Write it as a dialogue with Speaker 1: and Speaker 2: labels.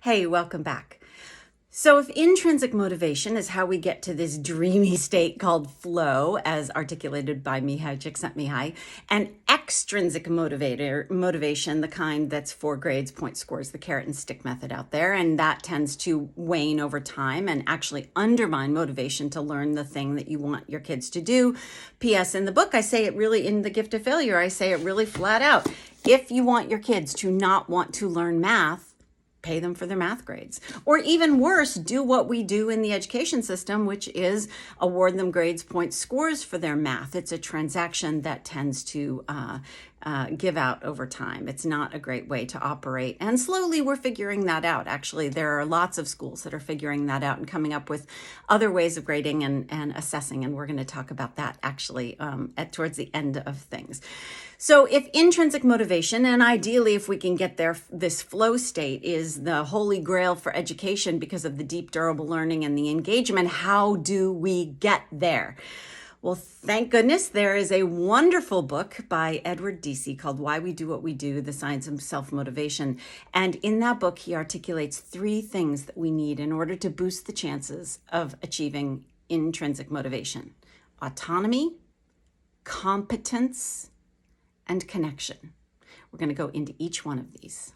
Speaker 1: Hey, welcome back. So if intrinsic motivation is how we get to this dreamy state called flow, as articulated by Mihai Csikszentmihalyi, and extrinsic motivation, the kind that's for grades, point scores, the carrot and stick method out there, and that tends to wane over time and actually undermine motivation to learn the thing that you want your kids to do. P.S. In the book, I say it really, in The Gift of Failure, I say it really flat out. If you want your kids to not want to learn math, pay them for their math grades. Or even worse, do what we do in the education system, which is award them grades, points, scores for their math. It's a transaction that tends to give out over time. It's not a great way to operate. And slowly we're figuring that out. Actually, there are lots of schools that are figuring that out and coming up with other ways of grading and assessing. And we're going to talk about that actually towards the end of things. So if intrinsic motivation, and ideally if we can get there, this flow state is the holy grail for education because of the deep, durable learning and the engagement, how do we get there? Well, thank goodness there is a wonderful book by Edward Deci called Why We Do What We Do, The Science of Self-Motivation. And in that book, he articulates 3 things that we need in order to boost the chances of achieving intrinsic motivation: autonomy, competence, and connection. We're going to go into each one of these.